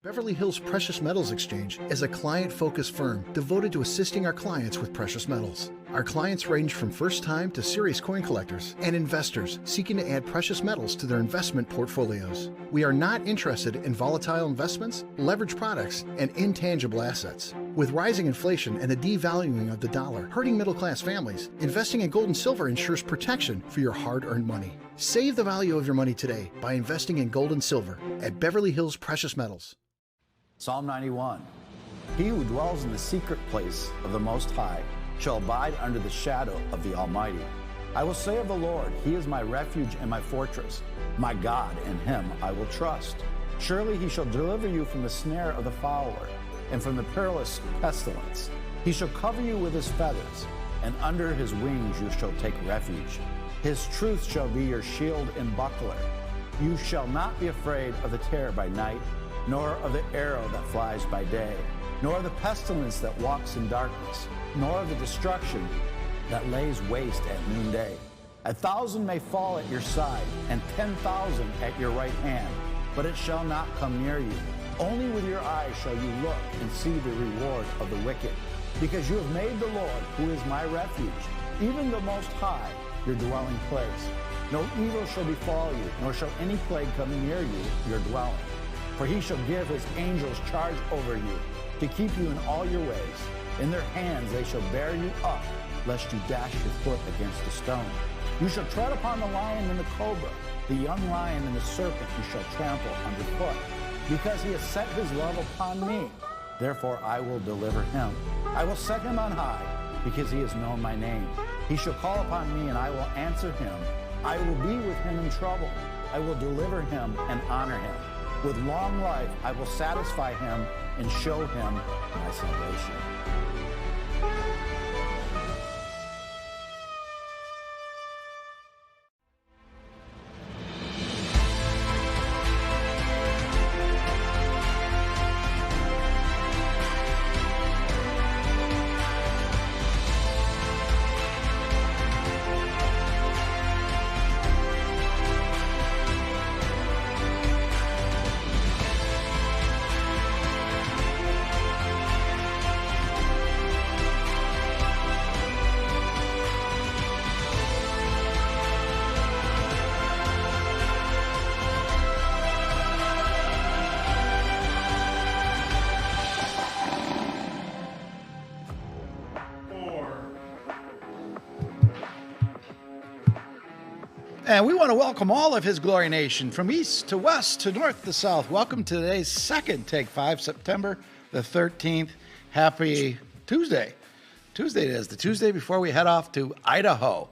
Beverly Hills Precious Metals Exchange is a client-focused firm devoted to assisting our clients with precious metals. Our clients range from first-time to serious coin collectors and investors seeking to add precious metals to their investment portfolios. We are not interested in volatile investments, leveraged products, and intangible assets. With rising inflation and the devaluing of the dollar hurting middle-class families, investing in gold and silver ensures protection for your hard-earned money. Save the value of your money today by investing in gold and silver at Beverly Hills Precious Metals. Psalm 91, he who dwells in the secret place of the Most High shall abide under the shadow of the Almighty. I will say of the Lord, he is my refuge and my fortress. My God, in him I will trust. Surely he shall deliver you from the snare of the fowler and from the perilous pestilence. He shall cover you with his feathers, and under his wings you shall take refuge. His truth shall be your shield and buckler. You shall not be afraid of the terror by night, nor of the arrow that flies by day, nor of the pestilence that walks in darkness, nor of the destruction that lays waste at noonday. 1,000 may fall at your side, and 10,000 at your right hand, but it shall not come near you. Only with your eyes shall you look and see the reward of the wicked, because you have made the Lord, who is my refuge, even the Most High, your dwelling place. No evil shall befall you, nor shall any plague come near you, your dwelling. For he shall give his angels charge over you, to keep you in all your ways. In their hands they shall bear you up, lest you dash your foot against a stone. You shall tread upon the lion and the cobra, the young lion and the serpent you shall trample underfoot. Because he has set his love upon me, therefore I will deliver him. I will set him on high, because he has known my name. He shall call upon me, and I will answer him. I will be with him in trouble. I will deliver him and honor him. With long life I will satisfy him and show him my salvation. And we want to welcome all of His Glory Nation from east to west to north to south. Welcome to today's second Take 5, September the 13th. Happy Tuesday. Tuesday it is, the Tuesday before we head off to Idaho.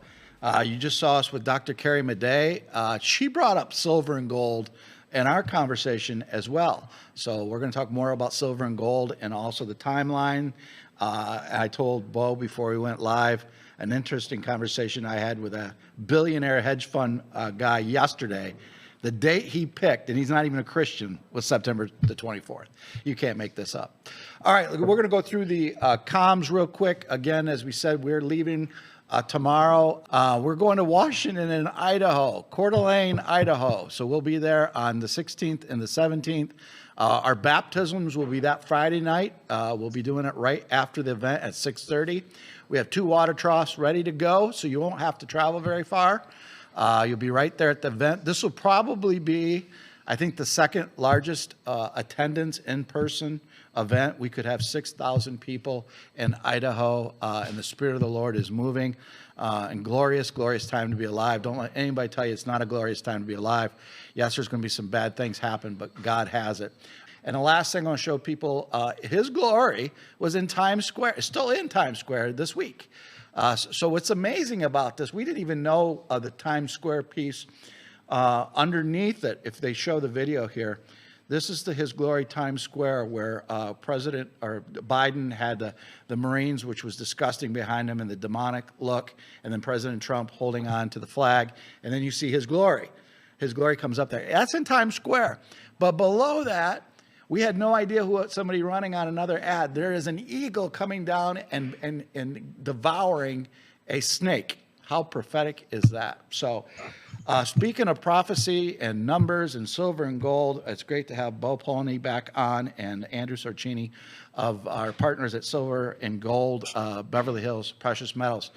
You just saw us with Dr. Carrie Madej. She brought up silver and gold in our conversation as well. So we're going to talk more about silver and gold and also the timeline. I told Bo before we went live an interesting conversation I had with a billionaire hedge fund guy yesterday. The date he picked, and he's not even a Christian, was September the 24th. You can't make this up. All right, we're going to go through the comms real quick. Again, as we said, we're leaving tomorrow. We're going to Washington and Idaho, Coeur d'Alene, Idaho. So we'll be there on the 16th and the 17th. Our baptisms will be that Friday night. We'll be doing it right after the event at 6:30. We have 2 water troughs ready to go, so you won't have to travel very far. You'll be right there at the event. This will probably be, I think, the second largest attendance in-person event. We could have 6,000 people in Idaho, and the Spirit of the Lord is moving. And glorious, glorious time to be alive. Don't let anybody tell you it's not a glorious time to be alive. Yes, there's going to be some bad things happen, but God has it. And the last thing I want to show people, His glory was in Times Square. It's still in Times Square this week. So what's amazing about this, we didn't even know the Times Square piece. Underneath it, if they show the video here, this is the His Glory Times Square where President Biden had the Marines, which was disgusting, behind him and the demonic look, and then President Trump holding on to the flag. And then you see His glory. His glory comes up there. That's in Times Square. But below that, we had no idea who somebody running on another ad. There is an eagle coming down and devouring a snake. How prophetic is that? So Speaking of prophecy and numbers and silver and gold, it's great to have Bo Polny back on and Andrew Sorchini of our partners at Silver and Gold, Beverly Hills Precious Metals.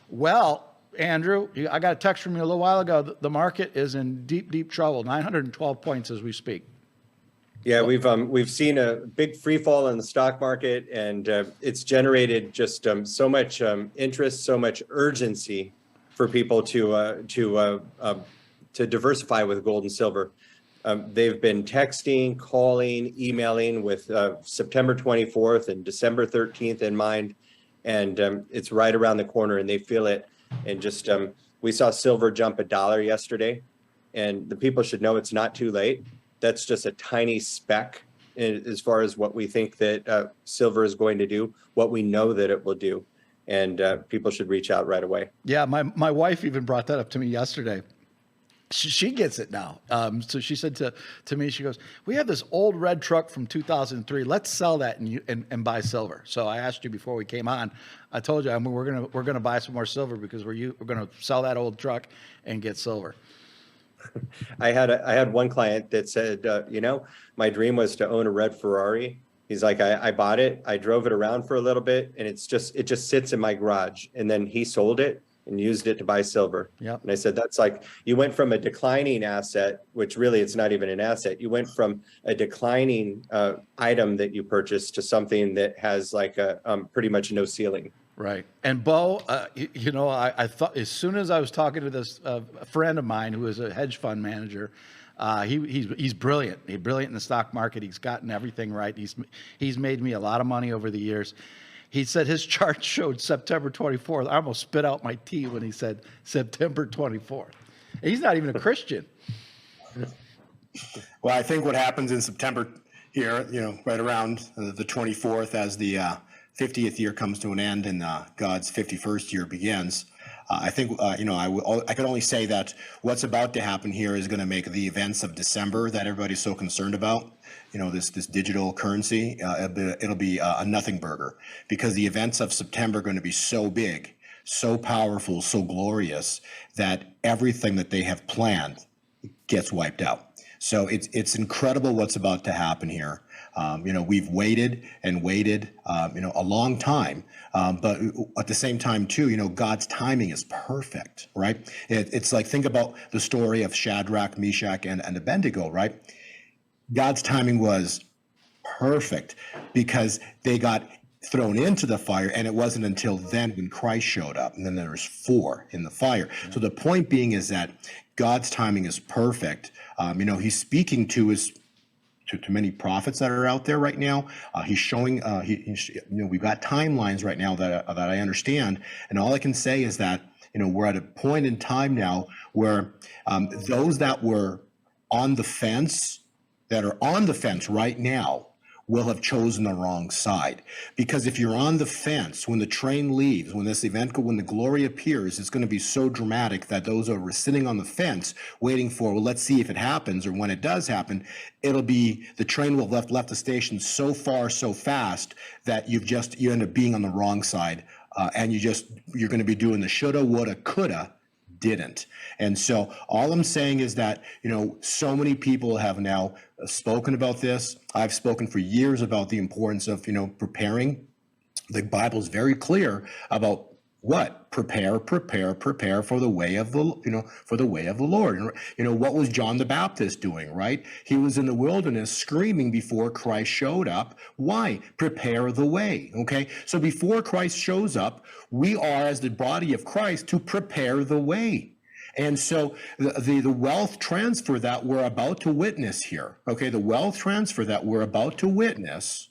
Well, Andrew, I got a text from you a little while ago. The market is in deep, deep trouble, 912 points as we speak. Yeah, we've seen a big free fall in the stock market, and it's generated just so much interest, so much urgency for people to diversify with gold and silver. They've been texting, calling, emailing with September 24th and December 13th in mind, and it's right around the corner, and they feel it. And just we saw silver jump $1 yesterday, and the people should know it's not too late. That's just a tiny speck as far as what we think that silver is going to do, what we know that it will do. And people should reach out right away. Yeah, my wife even brought that up to me yesterday. She gets it now. So she said to me, she goes, "We have this old red truck from 2003. Let's sell that and buy silver." So I asked you before we came on. I told you, I mean, we're gonna buy some more silver because we're gonna sell that old truck and get silver. I had one client that said, my dream was to own a red Ferrari. He's like, I bought it, I drove it around for a little bit, and it just sits in my garage. And then he sold it and used it to buy silver. Yep. And I said, that's like, you went from a declining asset, which really it's not even an asset. You went from a declining item that you purchased to something that has like a pretty much no ceiling. Right. And Bo, I thought as soon as I was talking to this a friend of mine who is a hedge fund manager, he's brilliant. He's brilliant in the stock market. He's gotten everything right. He's made me a lot of money over the years. He said his chart showed September 24th. I almost spit out my tea when he said September 24th. And he's not even a Christian. Well, I think what happens in September here, right around the 24th, as the 50th year comes to an end and God's 51st year begins, I think, I could only say that what's about to happen here is going to make the events of December that everybody's so concerned about, this digital currency, it'll be a nothing burger, because the events of September are going to be so big, so powerful, so glorious that everything that they have planned gets wiped out. So it's incredible what's about to happen here. We've waited and waited, a long time, but at the same time too, God's timing is perfect, right? It's like, think about the story of Shadrach, Meshach, and Abednego, right? God's timing was perfect because they got thrown into the fire, and it wasn't until then when Christ showed up, and then there was 4 in the fire. Yeah. So the point being is that God's timing is perfect. He's speaking to many prophets that are out there right now. He's showing, we've got timelines right now that I understand, and all I can say is that we're at a point in time now where those that were on the fence, that are on the fence right now, will have chosen the wrong side. Because if you're on the fence, when the train leaves, when the glory appears, it's going to be so dramatic that those who are sitting on the fence waiting for, well, let's see if it happens, or when it does happen, the train will have left the station so far, so fast that you end up being on the wrong side. And you're going to be doing the shoulda, woulda, coulda, didn't. And so all I'm saying is that, so many people have now spoken about this. I've spoken for years about the importance of, preparing. The Bible is very clear about what? Prepare for the way of the Lord. And, what was John the Baptist doing, right? He was in the wilderness screaming before Christ showed up. Why? Prepare the way, okay? So before Christ shows up, we are, as the body of Christ, to prepare the way. And so the wealth transfer that we're about to witness here, okay, the wealth transfer that we're about to witness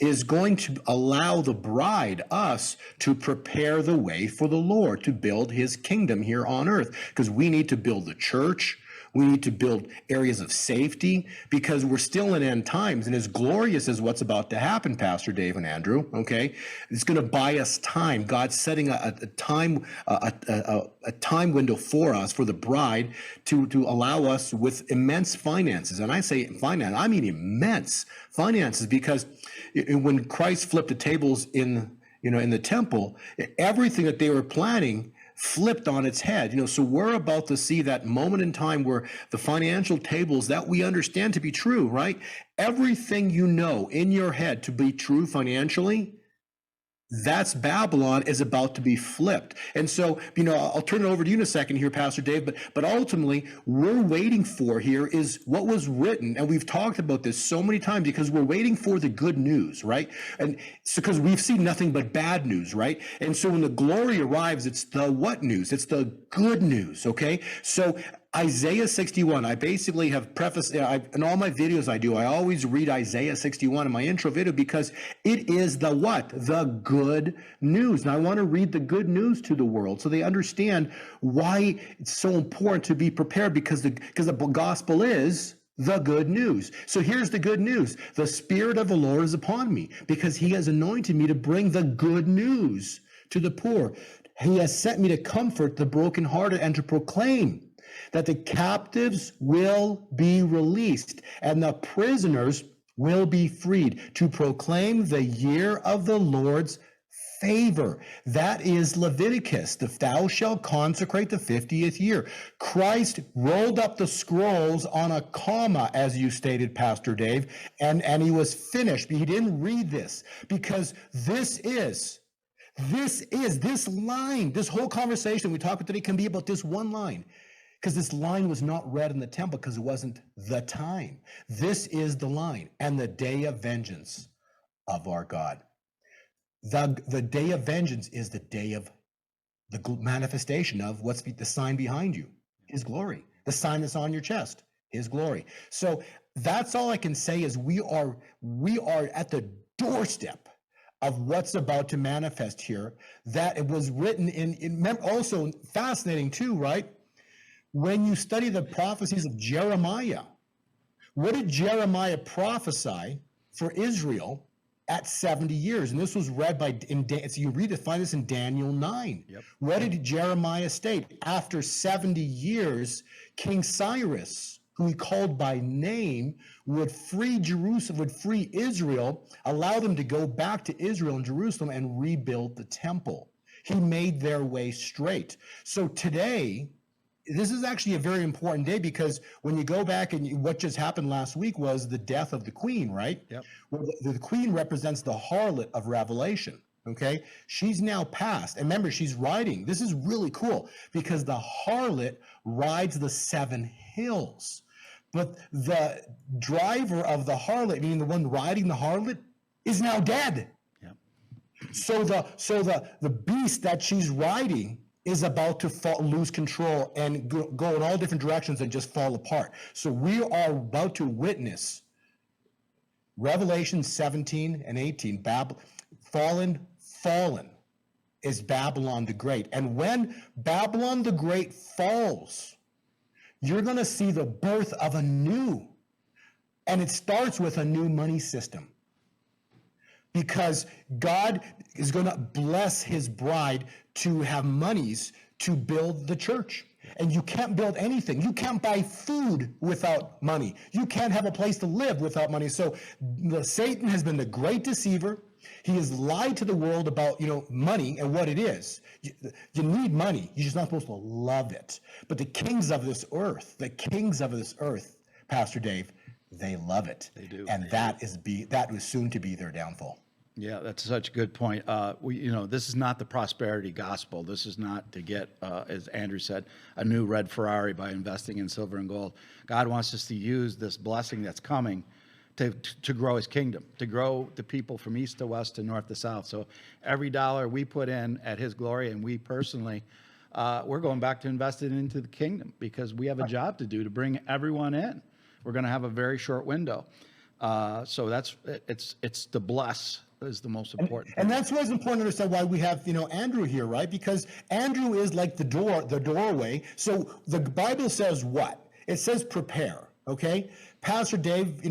is going to allow the bride, us, to prepare the way for the Lord, to build his kingdom here on earth. Because we need to build the church. We need to build areas of safety, because we're still in end times. And as glorious as what's about to happen, Pastor Dave and Andrew, okay, it's going to buy us time. God's setting a time window for us, for the bride, to allow us with immense finances. And I say finance, I mean immense finances, because when Christ flipped the tables in the temple, everything that they were planning, flipped on its head. So we're about to see that moment in time where the financial tables that we understand to be true, right? Everything you know in your head to be true financially, that's Babylon is about to be flipped. And so, I'll turn it over to you in a second here, Pastor Dave, but ultimately we're waiting for here is what was written. And we've talked about this so many times because we're waiting for the good news, right? And so, because we've seen nothing but bad news, right? And so when the glory arrives, it's the what news? It's the good news, okay? So Isaiah 61, I basically have prefaced, in all my videos I always read Isaiah 61 in my intro video because it is the what? The good news. And I want to read the good news to the world so they understand why it's so important to be prepared because the gospel is the good news. So here's the good news. The Spirit of the Lord is upon me because he has anointed me to bring the good news to the poor. He has sent me to comfort the brokenhearted and to proclaim that the captives will be released and the prisoners will be freed, to proclaim the year of the Lord's favor. That is Leviticus. Thou shalt consecrate the 50th year. Christ rolled up the scrolls on a comma, as you stated, Pastor Dave, and he was finished. He didn't read this because this line, this whole conversation we talked about today can be about this one line. Because this line was not read in the temple because it wasn't the time. This is the line, and the day of vengeance of our God. The day of vengeance is the day of the manifestation of what's the sign behind you, his glory. The sign that's on your chest, his glory. So that's all I can say is we are at the doorstep of what's about to manifest here. That it was written in also fascinating too, right? When you study the prophecies of Jeremiah, what did Jeremiah prophesy for Israel at 70 years? And this was read so you find this in Daniel 9. Yep. What did Jeremiah state? After 70 years, King Cyrus, who he called by name, would free Jerusalem, would free Israel, allow them to go back to Israel and Jerusalem and rebuild the temple. He made their way straight. So today, this is actually a very important day because when you go back and what just happened last week was the death of the queen, right? Yep. Well, the queen represents the harlot of Revelation, okay? She's now passed. And remember, she's riding. This is really cool because the harlot rides the 7 hills. But the driver of the harlot, meaning the one riding the harlot, is now dead. Yep. So the beast that she's riding is about to lose control and go in all different directions and just fall apart. So we are about to witness Revelation 17 and 18, fallen is Babylon the Great. And when Babylon the Great falls, you're going to see the birth of a new, and it starts with a new money system. Because God is going to bless his bride to have monies to build the church. And you can't build anything. You can't buy food without money. You can't have a place to live without money. So Satan has been the great deceiver. He has lied to the world about, money and what it is. You need money. You're just not supposed to love it. But the kings of this earth, Pastor Dave, they love it. They do. And that is soon to be their downfall. Yeah, that's such a good point. This is not the prosperity gospel. This is not to get, as Andrew said, a new red Ferrari by investing in silver and gold. God wants us to use this blessing that's coming to grow his kingdom, to grow the people from east to west to north to south. So every dollar we put in at his glory, and we personally, we're going back to invest it into the kingdom because we have a job to do to bring everyone in. We're going to have a very short window. So it's to bless is the most important. And that's why it's important to understand why we have, Andrew here, right? Because Andrew is like the doorway. So the Bible says what? It says prepare, okay? Pastor Dave, you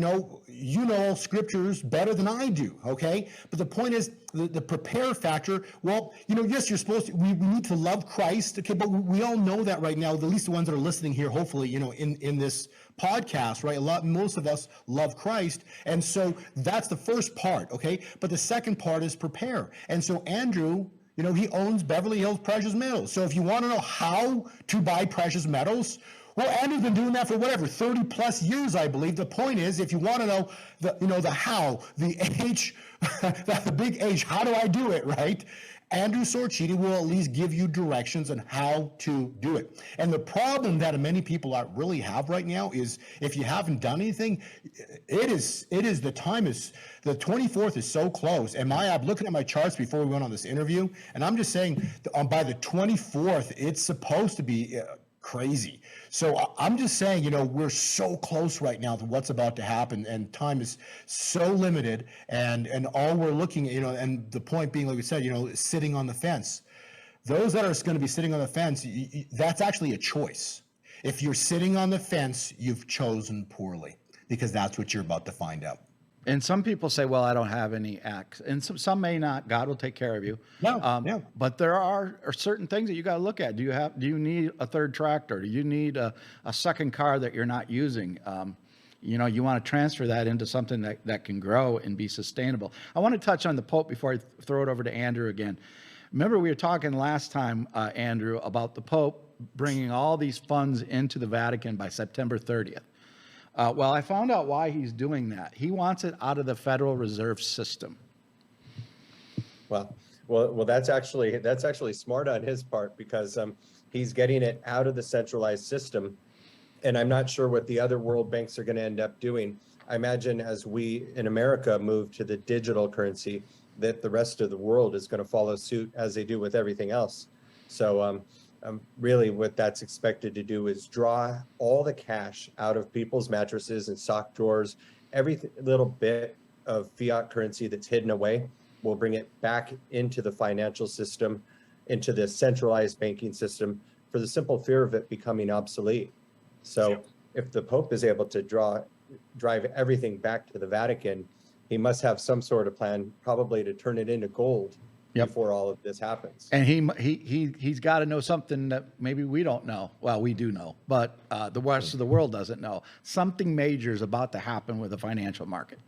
know scriptures better than I do, okay? But the point is the prepare factor, well, yes, you're supposed to, we need to love Christ, okay? But we all know that right now, at least the ones that are listening here, hopefully, in this podcast, right? Most of us love Christ. And so that's the first part, okay? But the second part is prepare. And so Andrew, You know, he owns Beverly Hills Precious Metals. So if you want to know how to buy precious metals, well, Andrew's been doing that for whatever, 30 plus years, I believe. The point is, if you want to know the how, the H, the big H, how do I do it, right? Andrew Sorchini will at least give you directions on how to do it. And the problem that many people really have right now is if you haven't done anything, the 24th is so close. And I'm looking at my charts before we went on this interview, and I'm just saying by the 24th, it's supposed to be crazy. So I'm just saying, you know, we're so close right now to what's about to happen, and time is so limited, and all we're looking at, you know, and the point being, like we said, you know, sitting on the fence. Those that are going to be sitting on the fence, that's actually a choice. If you're sitting on the fence, you've chosen poorly, because that's what you're about to find out. And some people say, well, I don't have any acts. And some may not. God will take care of you. Yeah. But there are certain things that you got to look at. Do you need a third tractor? Do you need a second car that you're not using? You know, you want to transfer that into something that can grow and be sustainable. I want to touch on the Pope before I throw it over to Andrew again. Remember, we were talking last time, Andrew, about the Pope bringing all these funds into the Vatican by September 30th. Well, I found out why he's doing that. He wants it out of the Federal Reserve System. Well, that's actually smart on his part, because he's getting it out of the centralized system, and I'm not sure what the other world banks are going to end up doing. I imagine as we in America move to the digital currency, that the rest of the world is going to follow suit as they do with everything else. So really what that's expected to do is draw all the cash out of people's mattresses and sock drawers. Every little bit of fiat currency that's hidden away, will bring it back into the financial system, into the centralized banking system, for the simple fear of it becoming obsolete. So if the Pope is able to drive everything back to the Vatican, he must have some sort of plan, probably to turn it into gold before all of this happens. And he's got to know something that maybe we don't know. Well, we do know, but the rest of the world doesn't know. Something major is about to happen with the financial market.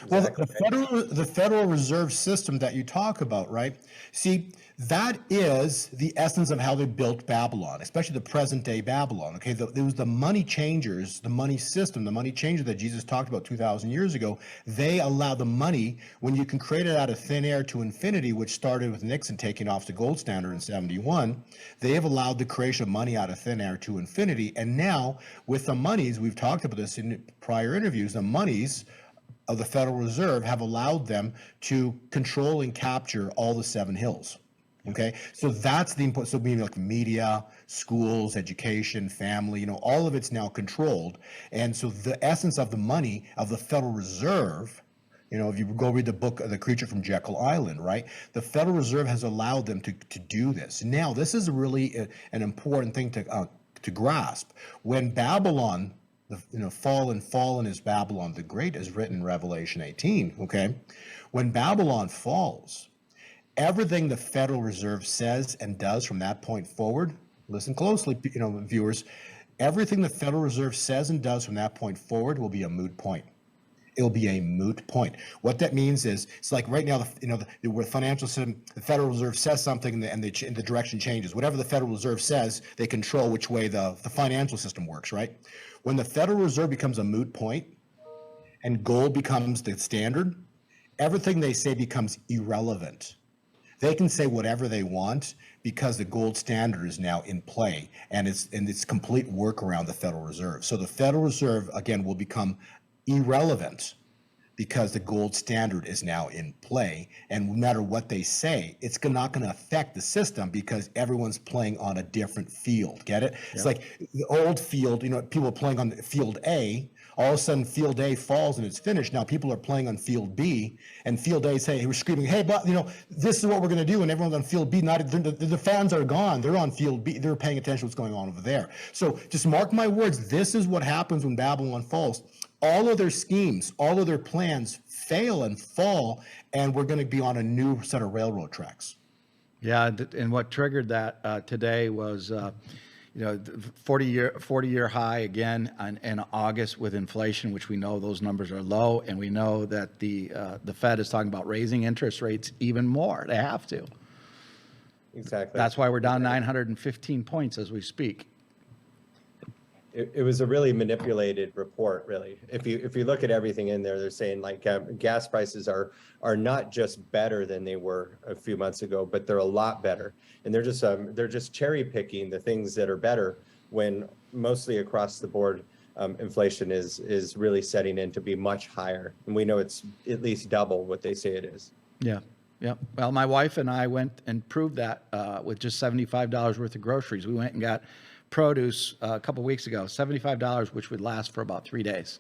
Exactly. Well, the Federal Reserve System that you talk about, right? See, that is the essence of how they built Babylon, especially the present day Babylon. Okay, there was the money changers, the money system, the money changer that Jesus talked about 2,000 years ago. They allow the money, when you can create it out of thin air to infinity, which started with Nixon taking off the gold standard in 71. They have allowed the creation of money out of thin air to infinity. And now with the monies, we've talked about this in prior interviews, the monies of the Federal Reserve have allowed them to control and capture all the 7 hills. Okay, so that's the input. So meaning like media, schools, education, family, you know, all of it's now controlled. And so the essence of the money of the Federal Reserve, you know, if you go read the book The Creature from Jekyll Island, right? The Federal Reserve has allowed them to do this. Now, this is really an important thing to grasp. When Babylon, fallen is Babylon the Great, is written in Revelation 18, okay? When Babylon falls, everything the Federal Reserve says and does from that point forward, listen closely, viewers, everything the Federal Reserve says and does from that point forward will be a moot point. It'll be a moot point. What that means is, it's like right now, the financial system, the Federal Reserve says something and the direction changes. Whatever the Federal Reserve says, they control which way the financial system works, right? When the Federal Reserve becomes a moot point and gold becomes the standard, everything they say becomes irrelevant. They can say whatever they want because the gold standard is now in play, and it's complete work around the Federal Reserve. So the Federal Reserve, again, will become irrelevant because the gold standard is now in play, and no matter what they say, it's not going to affect the system because everyone's playing on a different field. Get it? Yep. It's like the old field, people are playing on field A. All of a sudden, field A falls and it's finished. Now people are playing on field B, and field A say, we're screaming, hey, but this is what we're going to do, and everyone's on field B. The fans are gone. They're on field B. They're paying attention to what's going on over there. So just mark my words. This is what happens when Babylon falls. All of their schemes, all of their plans fail and fall, and we're going to be on a new set of railroad tracks. Yeah, and what triggered that today was, 40-year high again in August with inflation, which we know those numbers are low, and we know that the Fed is talking about raising interest rates even more. They have to. Exactly. That's why we're down 915 points as we speak. It was a really manipulated report, really. If you look at everything in there, they're saying like gas prices are not just better than they were a few months ago, but they're a lot better. And they're just cherry picking the things that are better when mostly across the board inflation is really setting in to be much higher. And we know it's at least double what they say it is. Yeah. Yeah. Well, my wife and I went and proved that with just $75 worth of groceries. We went and got produce a couple weeks ago, $75, which would last for about 3 days.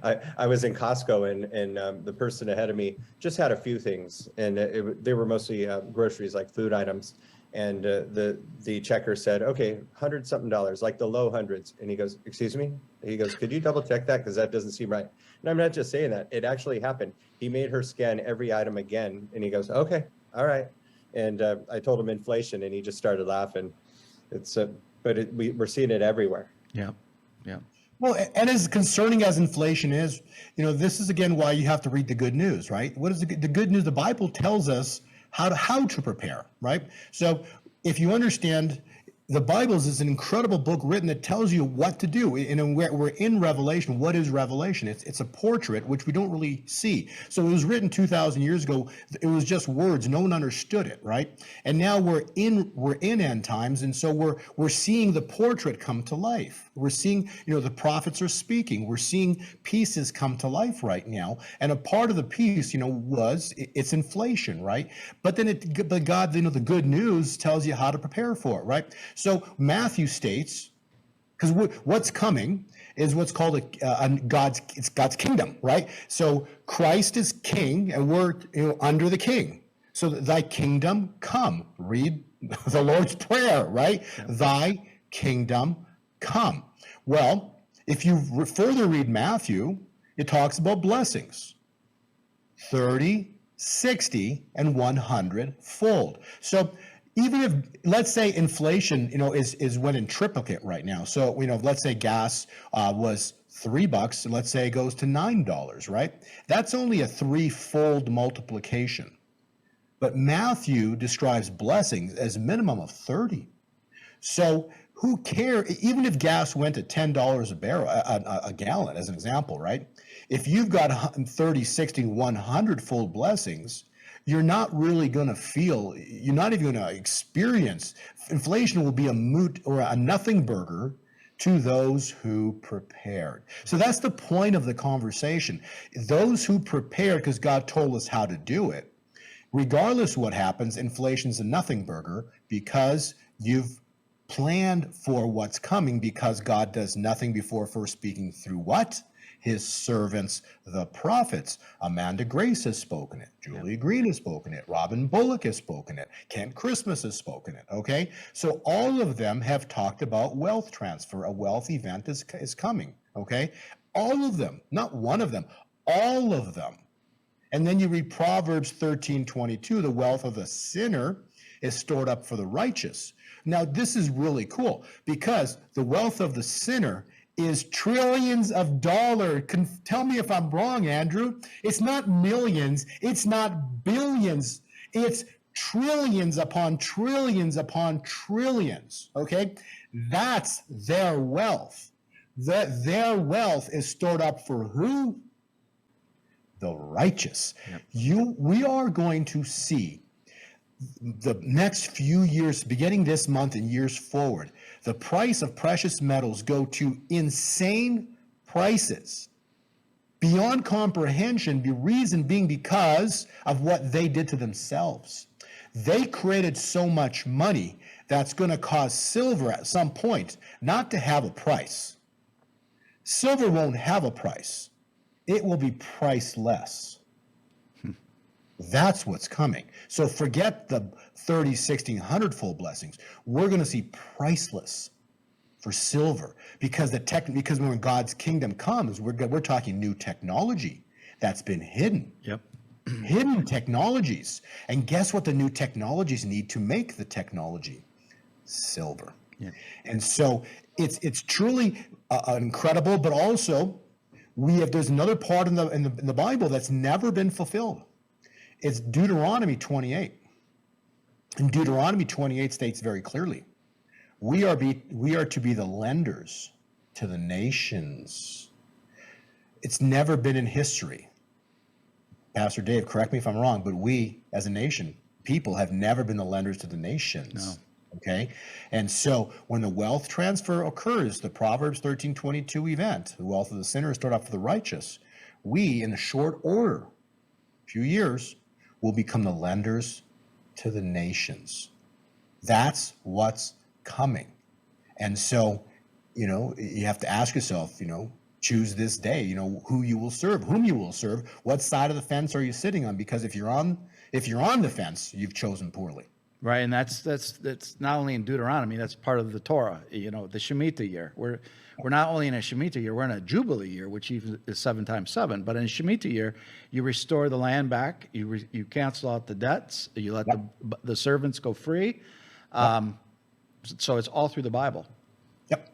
I was in Costco and the person ahead of me just had a few things, and they were mostly groceries like food items. And the checker said, okay, $100-something, like the low hundreds. And he goes, excuse me? He goes, could you double check that? Because that doesn't seem right. And I'm not just saying that. It actually happened. He made her scan every item again. And he goes, okay, all right. And I told him inflation, and he just started laughing. We're seeing it everywhere. Yeah. Yeah. Well, and as concerning as inflation is, this is again why you have to read the good news, right? What is the good news? The Bible tells us how to prepare, right? So if you understand, the Bible is an incredible book written that tells you what to do. And we're in Revelation. What is Revelation? It's a portrait, which we don't really see. So it was written 2,000 years ago. It was just words. No one understood it, right? And now we're in end times, and so we're seeing the portrait come to life. We're seeing, the prophets are speaking. We're seeing pieces come to life right now. And a part of the piece, it's inflation, right? But then God, the good news tells you how to prepare for it, right? So Matthew states, because what's coming is what's called God's kingdom, right? So Christ is king, and we're under the king. So thy kingdom come. Read the Lord's Prayer, right? Yeah. Thy kingdom come. Well, if you further read Matthew, it talks about blessings. 30, 60, and 100 fold. So even if, let's say, inflation, is went in triplicate right now. So, let's say gas was $3, and let's say it goes to $9, right? That's only a 3-fold multiplication. But Matthew describes blessings as minimum of 30. So who cares? Even if gas went to $10 a barrel, a gallon, as an example, right? If you've got 30, 60, 100-fold blessings, you're not really going to feel, you're not even going to experience. Inflation will be a moot or a nothing burger to those who prepared. So that's the point of the conversation. Those who prepared, because God told us how to do it, regardless of what happens, inflation's a nothing burger because you've planned for what's coming, because God does nothing before first speaking through what? His servants, the prophets. Amanda Grace has spoken it. Julie Green has spoken it. Robin Bullock has spoken it. Kent Christmas has spoken it. Okay? So all of them have talked about wealth transfer. A wealth event is coming. Okay? All of them. Not one of them. All of them. And then you read Proverbs 13:22. The wealth of the sinner is stored up for the righteous. Now, this is really cool because the wealth of the sinner is trillions of dollars. Tell me if I'm wrong, Andrew. It's not millions. It's not billions. It's trillions upon trillions upon trillions. Okay? That's their wealth. Their wealth is stored up for who? The righteous. Yep. We are going to see the next few years, beginning this month and years forward, the price of precious metals go to insane prices beyond comprehension. The reason being because of what they did to themselves. They created so much money that's going to cause silver at some point not to have a price. Silver won't have a price. It will be priceless. That's what's coming. So forget the 30, 60, 100-fold blessings. We're going to see priceless for silver because when God's kingdom comes, we're talking new technology that's been hidden. Yep. Hidden technologies. And guess what the new technologies need to make the technology? Silver. Yeah. And so it's truly incredible, but also there's another part in the Bible that's never been fulfilled. It's Deuteronomy 28. And Deuteronomy 28 states very clearly, we are to be the lenders to the nations. It's never been in history. Pastor Dave, correct me if I'm wrong, but we as a nation, people have never been the lenders to the nations. No. Okay. And so when the wealth transfer occurs, the Proverbs 13:22 event, the wealth of the sinner is stored up for the righteous, we in a short order, few years, will become the lenders to the nations. That's what's coming. And so, you have to ask yourself, choose this day, who you will serve, whom you will serve, what side of the fence are you sitting on? Because if you're on the fence, you've chosen poorly. Right, and that's not only in Deuteronomy, that's part of the Torah, the Shemitah year. We're not only in a Shemitah year, we're in a Jubilee year, which even is 7 times 7. But in a Shemitah year, you restore the land back, you cancel out the debts, you let the servants go free. So it's all through the Bible. Yep.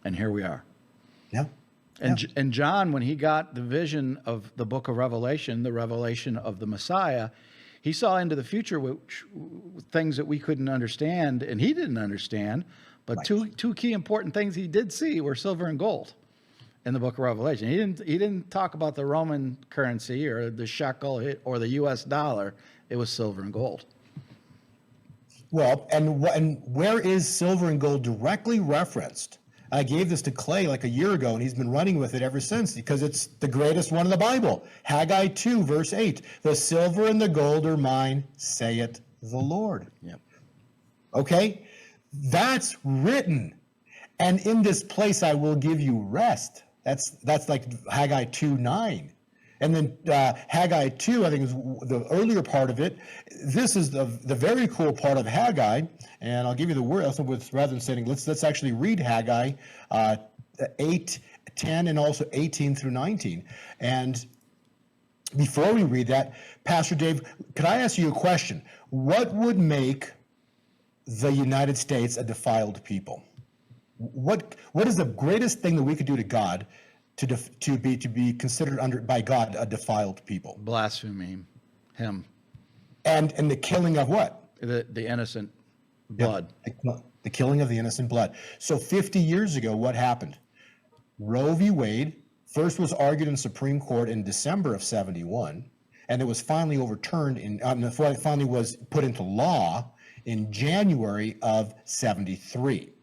And here we are. Yeah. And John, when he got the vision of the book of Revelation, the revelation of the Messiah, he saw into the future things that we couldn't understand, and he didn't understand. But Right. two key important things he did see were silver and gold in the book of Revelation. He didn't talk about the Roman currency or the shekel or the U.S. dollar. It was silver and gold. Well, and where is silver and gold directly referenced? I gave this to Clay like a year ago, and he's been running with it ever since because it's the greatest one in the Bible. Haggai 2, verse 8. The silver and the gold are mine, saith the Lord. Yep. Okay? That's written. And in this place I will give you rest. That's like Haggai 2:9. And then Haggai 2, I think is the earlier part of it. This is the very cool part of Haggai, and I'll give you the word. Rather than saying, let's actually read Haggai 8, 10, and also 18 through 19. And before we read that, Pastor Dave, could I ask you a question? What would make the United States a defiled people? What is the greatest thing that we could do to God to be considered by God a defiled people? Blaspheming him. And the killing of what? The innocent blood. The killing of the innocent blood. So 50 years ago, what happened? Roe v. Wade first was argued in Supreme Court in December of 71, and it was finally overturned finally was put into law in January of 73.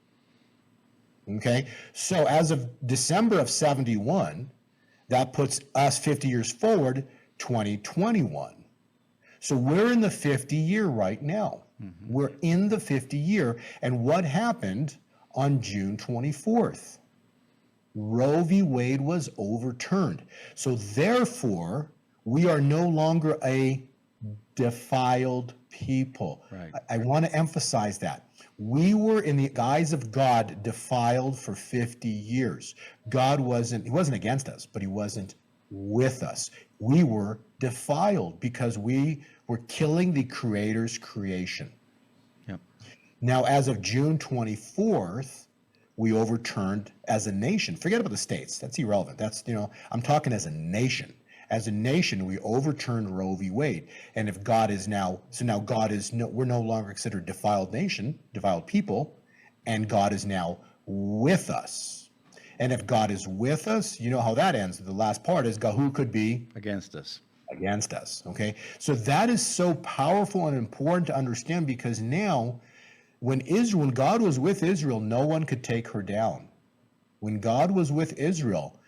Okay, so as of December of 71, that puts us 50 years forward, 2021. So we're in the 50 year right now. Mm-hmm. We're in the 50 year. And what happened on June 24th? Roe v. Wade was overturned. So therefore, we are no longer a defiled people. Right. I want to emphasize that. We were, in the eyes of God, defiled for 50 years. He wasn't against us, but he wasn't with us. We were defiled because we were killing the Creator's creation. Yep. Now, as of June 24th, we overturned as a nation. Forget about the states. That's irrelevant. I'm talking as a nation. As a nation, we overturned Roe v. Wade. And if God is now, we're no longer considered defiled nation, defiled people, and God is now with us. And if God is with us, you know how that ends. The last part is God, who could be against us. Against us, okay? So that is so powerful and important to understand because now, when God was with Israel, no one could take her down. When God was with Israel,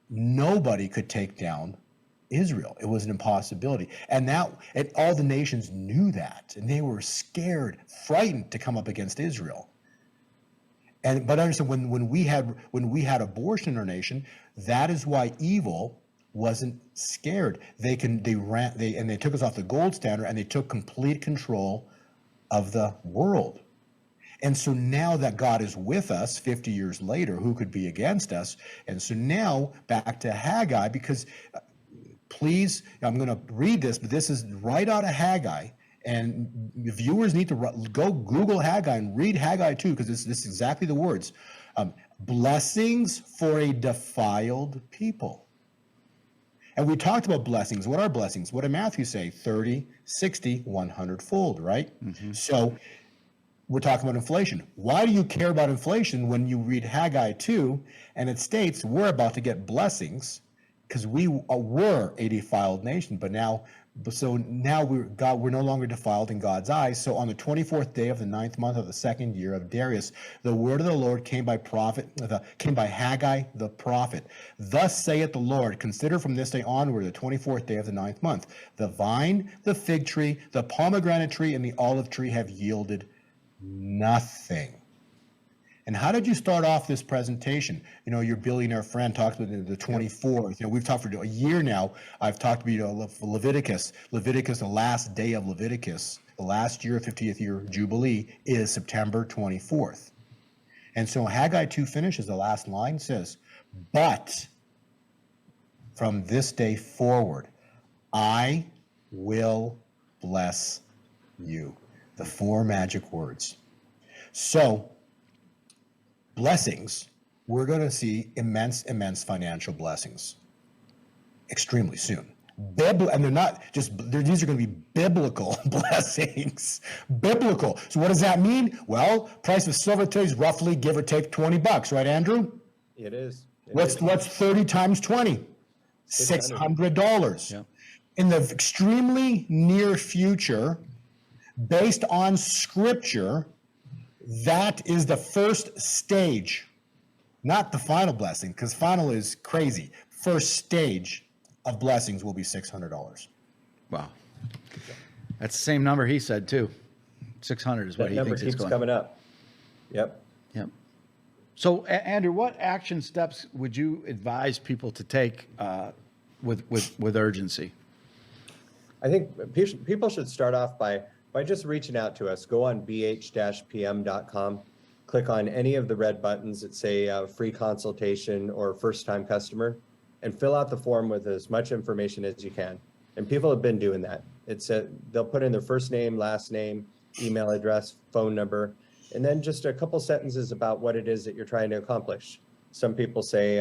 nobody could take down Israel. It was an impossibility. And all the nations knew that, and they were scared, frightened to come up against Israel. But understand, when we had abortion in our nation, that is why evil wasn't scared. They took us off the gold standard, and they took complete control of the world. And so now that God is with us 50 years later, who could be against us? And so now back to Haggai, because please, I'm going to read this, but this is right out of Haggai. And viewers need to go Google Haggai and read Haggai too, because this is exactly the words. Blessings for a defiled people. And we talked about blessings. What are blessings? What did Matthew say? 30, 60, 100-fold, right? So we're talking about inflation. Why do you care about inflation when you read Haggai 2 and it states we're about to get blessings because we were a defiled nation, but now we're no longer defiled in God's eyes. So on the 24th day of the 9th month of the 2nd year of Darius, the word of the Lord came by Haggai the prophet. Thus saith the Lord, consider from this day onward the 24th day of the 9th month. The vine, the fig tree, the pomegranate tree, and the olive tree have yielded nothing. And how did you start off this presentation? You know, your billionaire friend talked about the 24th. You know, we've talked for a year now. I've talked about Leviticus. Leviticus, the last day of Leviticus, the last year, 50th year Jubilee, is September 24th. And so Haggai 2 finishes, the last line says, but from this day forward, I will bless you. The 4 magic words. So, blessings, we're going to see immense financial blessings extremely soon. And they're not just, these are going to be biblical blessings. Biblical. So what does that mean? Well, price of silver today is roughly, give or take, $20, right, Andrew? It is. What's 30 times 20? $600. Yeah. In the extremely near future, based on scripture, that is the first stage, not the final blessing, because final is crazy. First stage of blessings will be $600. Wow. That's the same number he said too. 600 is what That he number thinks it's keeps going. coming up. Yep. Yep. So, Andrew, what action steps would you advise people to take with urgency? I think people should start off by just reaching out to us. Go on bh-pm.com, click on any of the red buttons that say free consultation or first-time customer, and fill out the form with as much information as you can. And people have been doing that. They'll put in their first name, last name, email address, phone number, and then just a couple sentences about what it is that you're trying to accomplish. Some people say,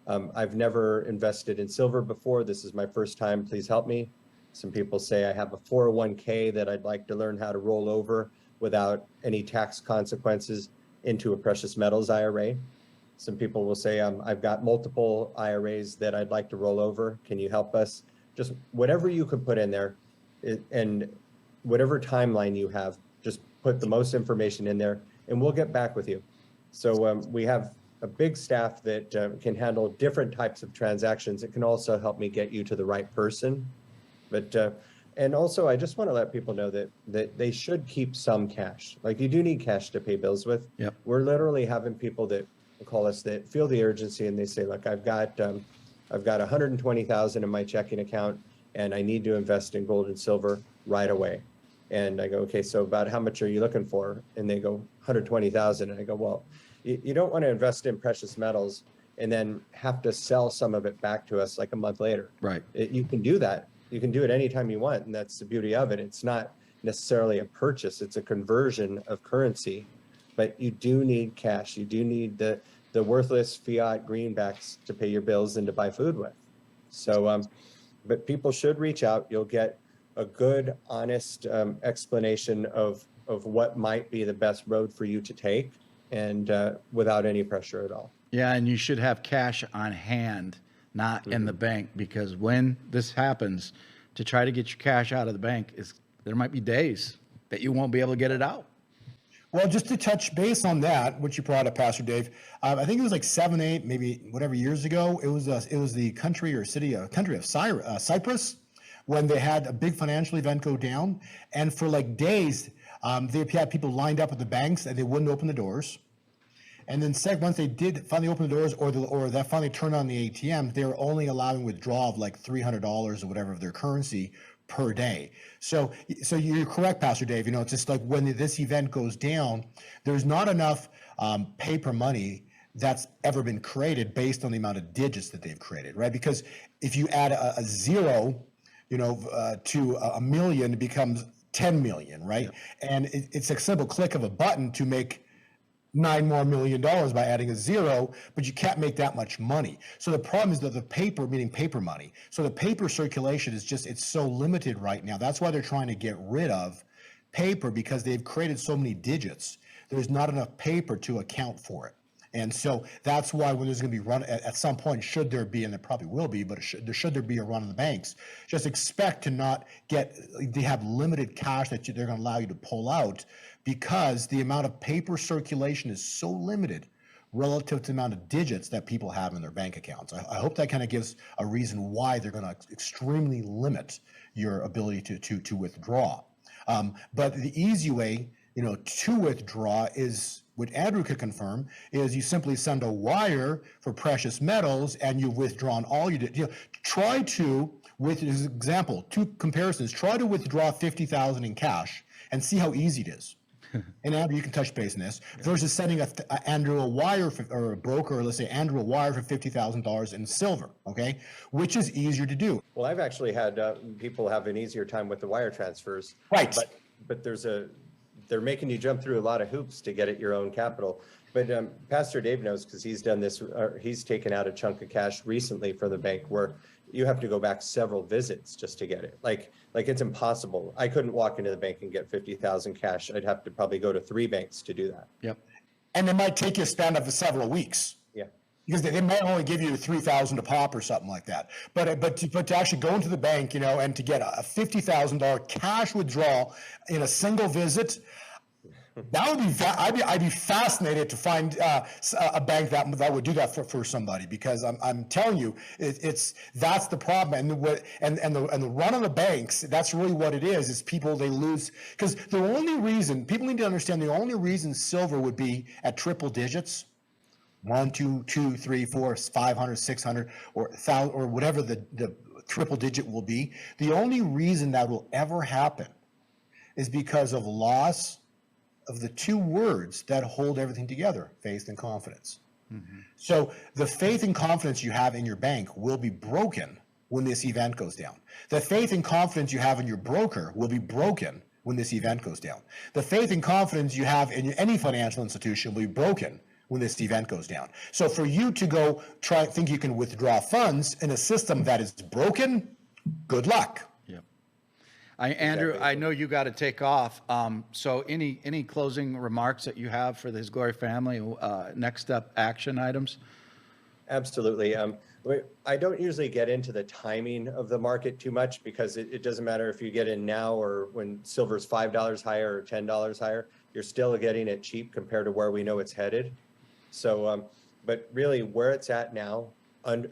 I've never invested in silver before. This is my first time. Please help me. Some people say, I have a 401k that I'd like to learn how to roll over without any tax consequences into a precious metals IRA. Some people will say, I've got multiple IRAs that I'd like to roll over. Can you help us? Just whatever you could put in there, and whatever timeline you have, just put the most information in there and we'll get back with you. So we have a big staff that can handle different types of transactions. It can also help me get you to the right person. But and also, I just want to let people know that they should keep some cash. Like, you do need cash to pay bills with. Yep. We're literally having people that call us that feel the urgency and they say, look, I've got 120,000 in my checking account and I need to invest in gold and silver right away. And I go, okay, so about how much are you looking for? And they go, 120,000. And I go, well, you don't want to invest in precious metals and then have to sell some of it back to us like a month later. Right. You can do that. You can do it anytime you want, and that's the beauty of it. It's not necessarily a purchase, it's a conversion of currency, but you do need cash. You do need the worthless fiat greenbacks to pay your bills and to buy food with. So, but people should reach out. You'll get a good, honest explanation of what might be the best road for you to take, and without any pressure at all. Yeah, and you should have cash on hand, not in the bank, because when this happens, to try to get your cash out of the bank, there might be days that you won't be able to get it out. Well, just to touch base on that, which you brought up, Pastor Dave, I think it was like 7, 8, maybe whatever years ago. It was the country or city, country of Cyprus, when they had a big financial event go down, and for like days, they had people lined up at the banks and they wouldn't open the doors. And then once they did finally open the doors, or that finally turned on the ATM, they were only allowing withdrawal of like $300 or whatever of their currency per day. So you're correct, Pastor Dave. You know, it's just like when this event goes down, there's not enough paper money that's ever been created based on the amount of digits that they've created, right? Because if you add a zero, to a million, it becomes 10 million, right? Yeah. And it's a simple click of a button to make $9 million more by adding a zero, but you can't make that much money. So the problem is that the paper, meaning paper money. So the paper circulation is just, it's so limited right now. That's why they're trying to get rid of paper, because they've created so many digits. There's not enough paper to account for it. And so that's why when there's going to be run at some point, should there be, and there probably will be, but should there be a run on the banks, just expect to not get, they have limited cash that they're going to allow you to pull out, because the amount of paper circulation is so limited relative to the amount of digits that people have in their bank accounts. I hope that kind of gives a reason why they're going to extremely limit your ability to withdraw. But the easy way, to withdraw is, what Andrew could confirm, is you simply send a wire for precious metals and you've withdrawn all you did. Try to, with this example, two comparisons, try to withdraw $50,000 in cash and see how easy it is. And Andrew, you can touch base on this, versus sending Andrew a wire or a broker, or let's say Andrew a wire for $50,000 in silver, okay? Which is easier to do? Well, I've actually had people have an easier time with the wire transfers. Right. But they're making you jump through a lot of hoops to get at your own capital. But Pastor Dave knows, because he's done this, he's taken out a chunk of cash recently from the bank where you have to go back several visits just to get it. Like it's impossible. I couldn't walk into the bank and get 50,000 cash. I'd have to probably go to 3 banks to do that. Yep. And it might take you a span of several weeks. Yeah. Because they might only give you 3,000 a pop or something like that. But to actually go into the bank, and to get a $50,000 cash withdrawal in a single visit, that would be I'd be fascinated to find a bank that would do that for somebody, because I'm telling you, that's the problem. And the run on the banks, that's really what it is people, they lose, because the only reason people need to understand, the only reason silver would be at triple digits, 1, 2, 3, 4, 500, 600, or 1,000, or whatever the triple digit will be. The only reason that will ever happen is because of loss of the 2 words that hold everything together: faith and confidence. Mm-hmm. So the faith and confidence you have in your bank will be broken when this event goes down. The faith and confidence you have in your broker will be broken when this event goes down. The faith and confidence you have in any financial institution will be broken when this event goes down. So for you to go think you can withdraw funds in a system that is broken, good luck. Andrew, I know you got to take off. So any closing remarks that you have for the His Glory family, next step action items? Absolutely. I don't usually get into the timing of the market too much, because it doesn't matter if you get in now or when silver's $5 higher or $10 higher, you're still getting it cheap compared to where we know it's headed. So, but really where it's at now,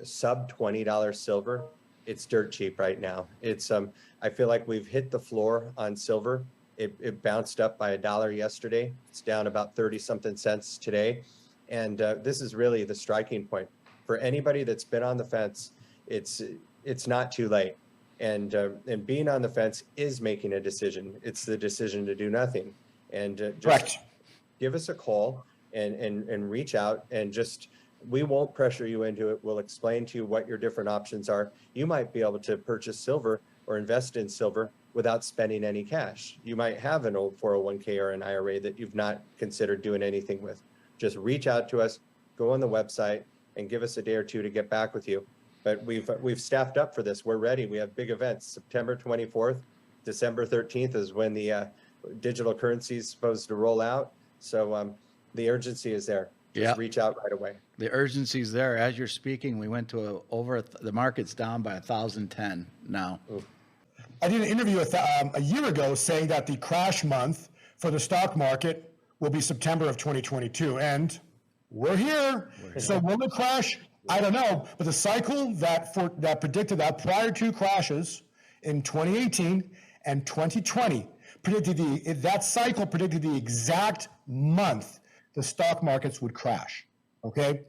sub $20 silver, it's dirt cheap right now. It's I feel like we've hit the floor on silver. It bounced up by $1 yesterday. It's down about 30 something cents today. And this is really the striking point for anybody that's been on the fence. It's not too late. And being on the fence is making a decision. It's the decision to do nothing. And just give us a call and reach out, and just, we won't pressure you into it. We'll explain to you what your different options are. You might be able to purchase silver or invest in silver without spending any cash. You might have an old 401k or an IRA that you've not considered doing anything with. Just reach out to us, go on the website, and give us a day or two to get back with you. But we've staffed up for this. We're ready. We have big events. September 24th, December 13th is when the digital currency is supposed to roll out. So the urgency is there. Just reach out right away. The urgency's there. As you're speaking, we went to the market's down by 1,010 now. Ooh. I did an interview a year ago saying that the crash month for the stock market will be September of 2022, and we're here. So will it crash? I don't know. But the cycle that predicted that prior to crashes in 2018 and 2020 predicted that cycle predicted the exact month the stock markets would crash. Okay,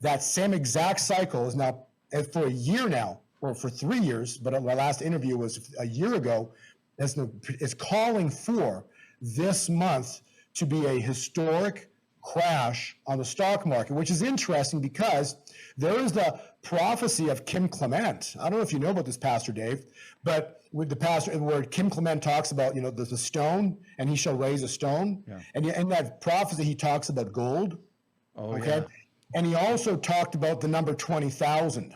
that same exact cycle is now for a year now, or for 3 years. But my last interview was a year ago. Is calling for this month to be a historic crash on the stock market, which is interesting because there is the prophecy of Kim Clement. I don't know if you know about this, Pastor Dave, but with the pastor, where Kim Clement talks about, the stone, and he shall raise a stone. Yeah. And in that prophecy, he talks about gold. Oh, Okay. yeah. And he also talked about the number 20,000.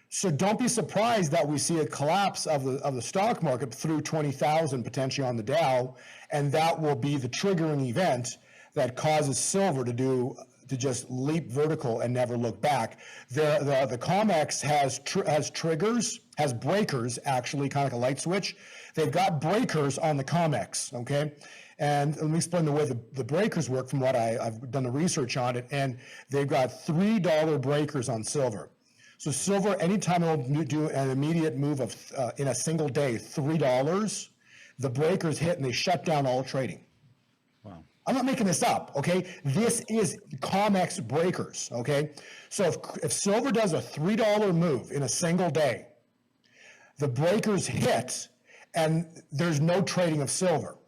So don't be surprised that we see a collapse of the stock market through 20,000 potentially on the Dow, and that will be the triggering event that causes silver to just leap vertical and never look back. The COMEX has triggers, has breakers, actually, kind of like a light switch. They've got breakers on the COMEX, okay? And let me explain the way the breakers work from what I've done the research on it, and they've got $3 breakers on silver. So silver, anytime it will do an immediate move of in a single day, $3, the breakers hit and they shut down all trading. Wow. I'm not making this up, okay? This is COMEX breakers, okay? So if silver does a $3 move in a single day, the breakers hit and there's no trading of silver.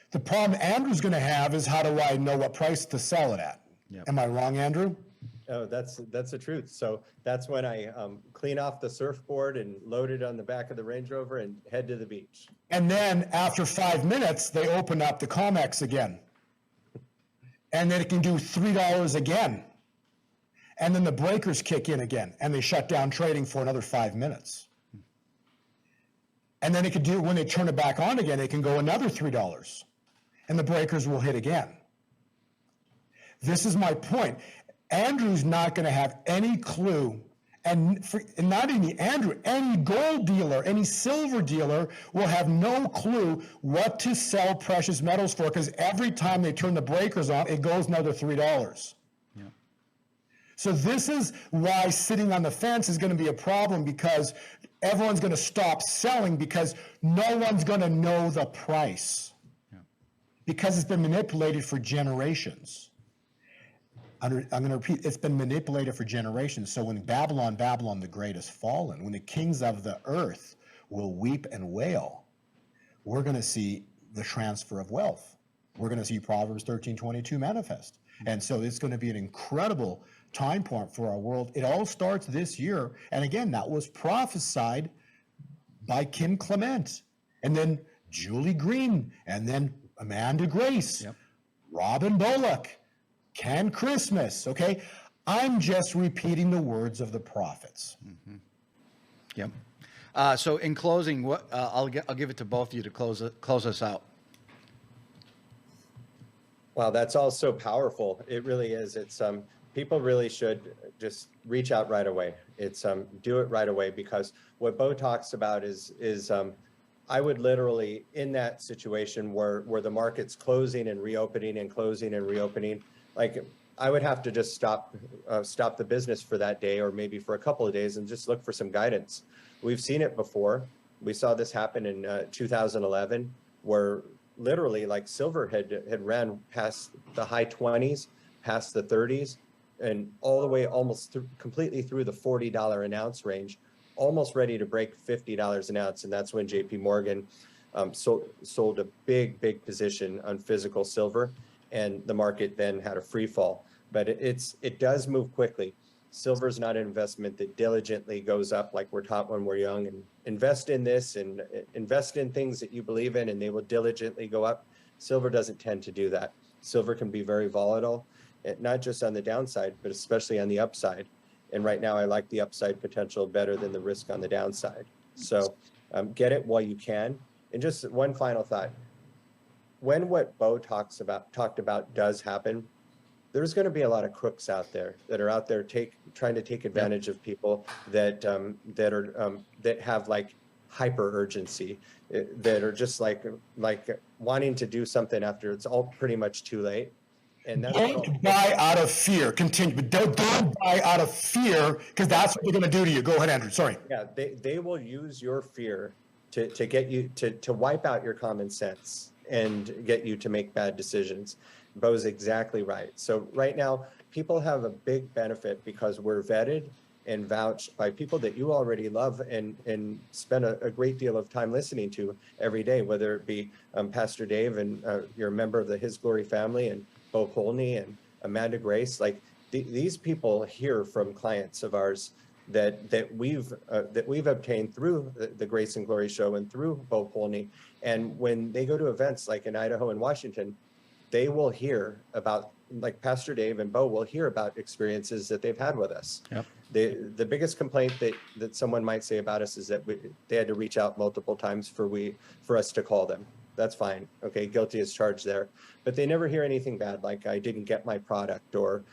The problem Andrew's going to have is, how do I know what price to sell it at? Yep. Am I wrong, Andrew? Oh, that's the truth. So that's when I clean off the surfboard and load it on the back of the Range Rover and head to the beach. And then after 5 minutes, they open up the COMEX again. And then it can do $3 again. And then the breakers kick in again, and they shut down trading for another 5 minutes. And then it could do, when they turn it back on again, it can go another $3. And the breakers will hit again. This is my point. Andrew's not going to have any clue, and not only Andrew, any gold dealer, any silver dealer will have no clue what to sell precious metals for, because every time they turn the breakers on, it goes another $3. Yeah. So this is why sitting on the fence is going to be a problem, because everyone's going to stop selling because no one's going to know the price, because it's been manipulated for generations. I'm going to repeat, it's been manipulated for generations. So when Babylon the Great has fallen, when the kings of the earth will weep and wail, we're going to see the transfer of wealth. We're going to see Proverbs 13:22 manifest. And so it's going to be an incredible time point for our world. It all starts this year. And again, that was prophesied by Kim Clement, and then Julie Green, and then Amanda Grace, Robin Bullock, Ken Christmas, okay? I'm just repeating the words of the prophets. Mm-hmm. Yep. So in closing, what I'll give it to both of you to close us out. Wow, that's all so powerful. It really is. It's people really should just reach out right away. It's do it right away, because what Bo talks about is I would literally, in that situation where the market's closing and reopening and closing and reopening, like I would have to just stop the business for that day, or maybe for a couple of days, and just look for some guidance. We've seen it before. We saw this happen in 2011, where literally like silver had ran past the high 20s, past the 30s, and all the way almost completely through the $40 an ounce range, almost ready to break $50 an ounce. And that's when JP Morgan sold a big position on physical silver, and the market then had a free fall. But it does move quickly. Silver is not an investment that diligently goes up like we're taught when we're young, and invest in this and invest in things that you believe in and they will diligently go up. Silver doesn't tend to do that. Silver can be very volatile, not just on the downside, but especially on the upside. And right now I like the upside potential better than the risk on the downside. So get it while you can. And just one final thought. When what Bo talked about does happen, there's going to be a lot of crooks out there that are out there trying to take advantage of people that have like hyper urgency, that are just like wanting to do something after it's all pretty much too late. And that's don't buy out of fear. Continue, but don't buy out of fear, because that's what they're going to do to you. Go ahead, Andrew. Sorry. Yeah, they will use your fear to get you to wipe out your common sense and get you to make bad decisions. Bo's exactly right. So right now, people have a big benefit because we're vetted and vouched by people that you already love and spend a great deal of time listening to every day, whether it be Pastor Dave and you're a member of the His Glory family, and Bo Polny and Amanda Grace. Like, these people hear from clients of ours that we've obtained through the Grace and Glory show and through Bo Polny. And when they go to events like in Idaho and Washington, they will hear about, like Pastor Dave and Bo will hear about experiences that they've had with us. Yep. The biggest complaint that someone might say about us is that they had to reach out multiple times for us to call them. That's fine. Okay, guilty as charged there. But they never hear anything bad, like I didn't get my product or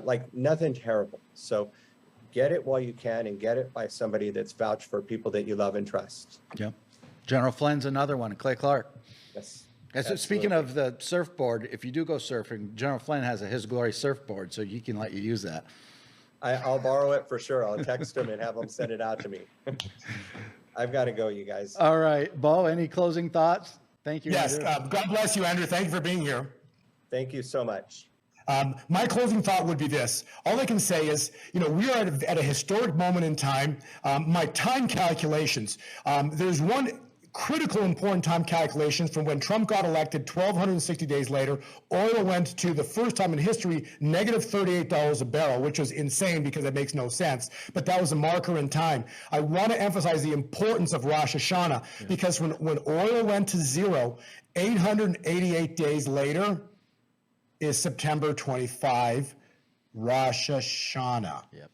like nothing terrible. So get it while you can, and get it by somebody that's vouched for people that you love and trust. Yep. General Flynn's another one, Clay Clark. Yes. Speaking of the surfboard, if you do go surfing, General Flynn has a His Glory surfboard, so he can let you use that. I'll borrow it for sure. I'll text him and have him send it out to me. I've got to go, you guys. All right, Bo, any closing thoughts? Thank you. Yes. Andrew. God bless you, Andrew. Thank you for being here. Thank you so much. My closing thought would be this. All I can say is, we are at a historic moment in time. My time calculations, there's one critical important time calculation from when Trump got elected. 1,260 days later, oil went to, the first time in history, negative $38 a barrel, which was insane because it makes no sense. But that was a marker in time. I want to emphasize the importance of Rosh Hashanah, because when oil went to zero, 888 days later is September 25, Rosh Hashanah. Yep.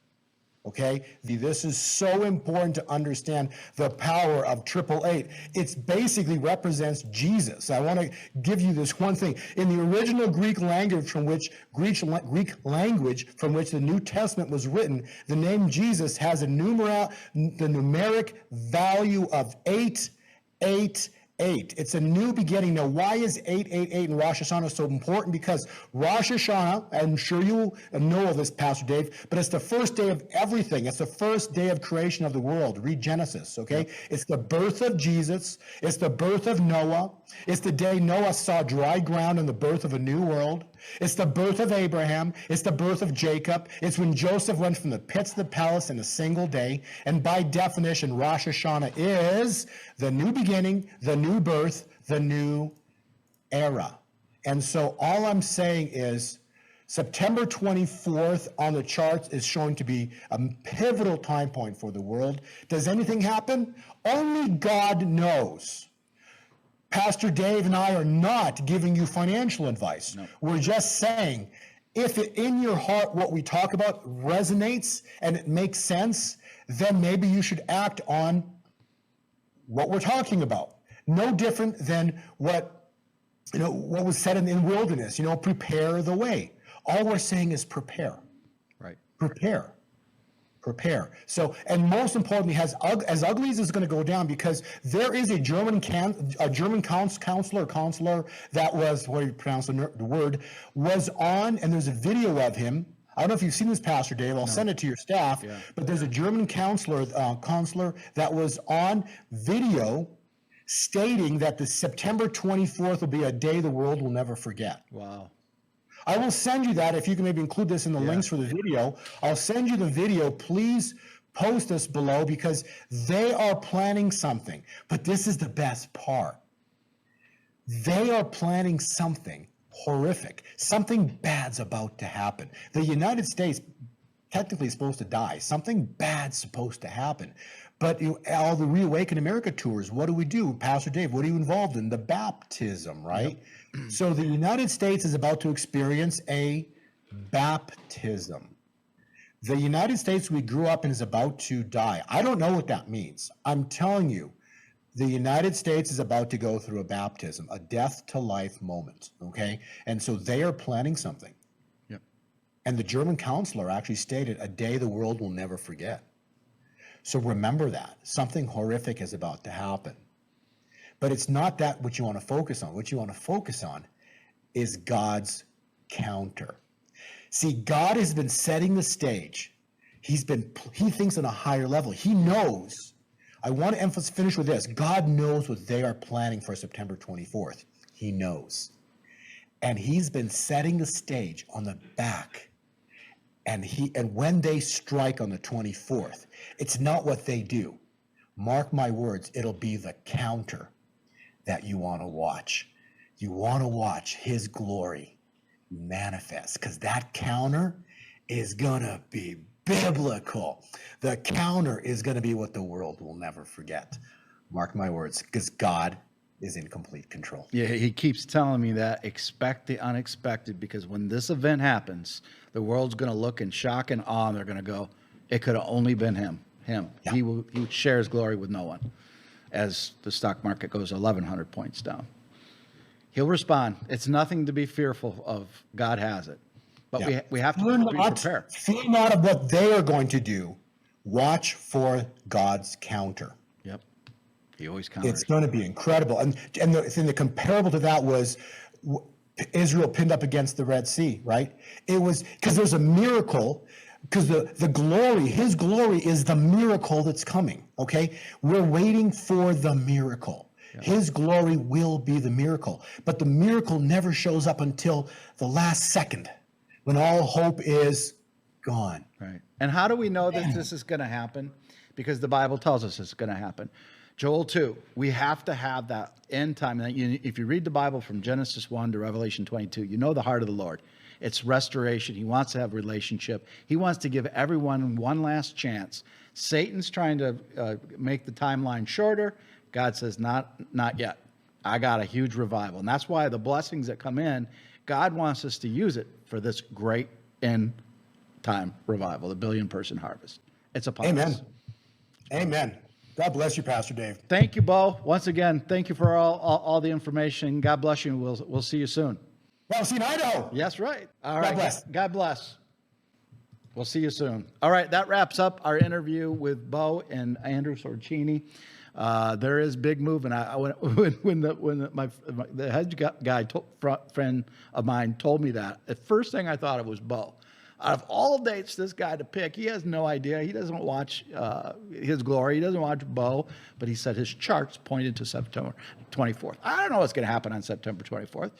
Okay, this is so important to understand the power of 888. It's basically represents Jesus. I want to give you this one thing. In the original Greek language from which the New Testament was written, the name Jesus has the numeric value of 888. It's a new beginning. Now, why is 888 in Rosh Hashanah so important? Because Rosh Hashanah, I'm sure you know of this, Pastor Dave, but it's the first day of everything. It's the first day of creation of the world. Read Genesis, okay? It's the birth of Jesus. It's the birth of Noah. It's the day Noah saw dry ground and the birth of a new world. It's the birth of Abraham. It's the birth of Jacob. It's when Joseph went from the pits to the palace in a single day. And by definition, Rosh Hashanah is the new beginning, the new birth, the new era. And so all I'm saying is September 24th on the charts is showing to be a pivotal time point for the world. Does anything happen? Only God knows. Pastor Dave and I are not giving you financial advice. No. We're just saying, if it, in your heart what we talk about resonates and it makes sense, then maybe you should act on what we're talking about. No different than what was said in wilderness, prepare the way. All we're saying is prepare. Right. Prepare. So, and most importantly, as ugly as it's going to go down, because there is a German counselor that was, what do you pronounce the word, was on, and there's a video of him. I don't know if you've seen this, Pastor Dave. I'll send it to your staff. Yeah. But there's a German counselor that was on video stating that the September 24th will be a day the world will never forget. Wow. I will send you that if you can maybe include this in the links for the video. I'll send you the video. Please post this below, because they are planning something. But this is the best part. They are planning something horrific. Something bad's about to happen. The United States technically is supposed to die. Something bad's supposed to happen. But all the Reawaken America tours, what do? Pastor Dave, what are you involved in? The baptism, right? Yep. So the United States is about to experience a baptism. The United States we grew up in is about to die. I don't know what that means. I'm telling you, the United States is about to go through a baptism, a death to life moment, okay? And so they are planning something. Yep. And the German counselor actually stated, a day the world will never forget. So remember that. Something horrific is about to happen. But it's not that what you want to focus on. What you want to focus on is God's counter. See, God has been setting the stage. He thinks on a higher level. He knows. I want to finish with this. God knows what they are planning for September 24th. He knows. And he's been setting the stage on the back. And when they strike on the 24th, it's not what they do. Mark my words, it'll be the counter that you want to watch. You want to watch his glory manifest, because that counter is going to be biblical. The counter is going to be what the world will never forget. Mark my words, because God is in complete control. Yeah, he keeps telling me that expect the unexpected, because when this event happens, the world's going to look in shock and awe, and they're going to go, it could have only been him. Yeah. He would share his glory with no one. As the stock market goes 1,100 points down, he'll respond. It's nothing to be fearful of. God has it, but we have to be prepared. Fear not of what they are going to do. Watch for God's counter. Yep, he always counters. It's going to be incredible, and the thing that comparable to that was Israel pinned up against the Red Sea. Right? It was because there's a miracle. Because the glory, his glory is the miracle that's coming, okay? We're waiting for the miracle. Yeah. His glory will be the miracle. But the miracle never shows up until the last second, when all hope is gone. Right. And how do we know that this is going to happen? Because the Bible tells us it's going to happen. Joel 2, we have to have that end time. If you read the Bible from Genesis 1 to Revelation 22, you know the heart of the Lord. It's restoration. He wants to have a relationship. He wants to give everyone one last chance. Satan's trying to make the timeline shorter. God says, not yet. I got a huge revival. And that's why the blessings that come in, God wants us to use it for this great end time revival, the billion-person harvest. It's upon us. Amen. God bless you, Pastor Dave. Thank you, Bo. Once again, thank you for all the information. God bless you. We'll see you soon. Well, see you in Idaho. Yes, right. All right. God bless. God bless. We'll see you soon. All right, that wraps up our interview with Bo and Andrew Sorchini. There is big movement. When the head guy friend of mine told me that, the first thing I thought of was Bo. Out of all dates this guy to pick, he has no idea. He doesn't watch his glory. He doesn't watch Bo, but he said his charts pointed to September 24th. I don't know what's going to happen on September 24th.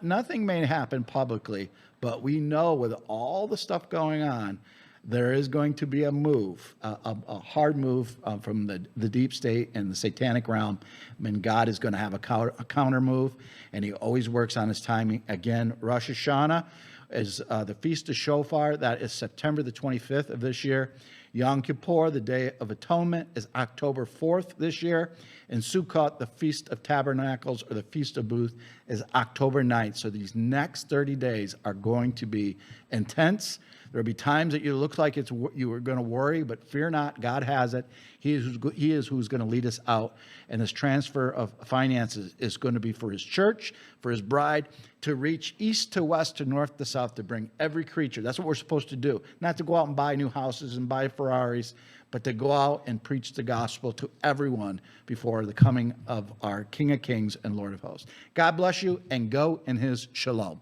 Nothing may happen publicly, but we know with all the stuff going on, there is going to be a move, a hard move from the deep state and the satanic realm. I mean, God is going to have a counter move, and he always works on his timing. Again, Rosh Hashanah is the Feast of Shofar. That is September the 25th of this year. Yom Kippur, the Day of Atonement, is October 4th this year. And Sukkot, the Feast of Tabernacles, or the Feast of Booths, is October 9th. So these next 30 days are going to be intense. There will be times that you look like you are going to worry, but fear not, God has it. He is who's going to lead us out. And this transfer of finances is going to be for his church, for his bride, to reach east to west to north to south, to bring every creature. That's what we're supposed to do. Not to go out and buy new houses and buy Ferraris, but to go out and preach the gospel to everyone before the coming of our King of Kings and Lord of Hosts. God bless you, and go in his shalom.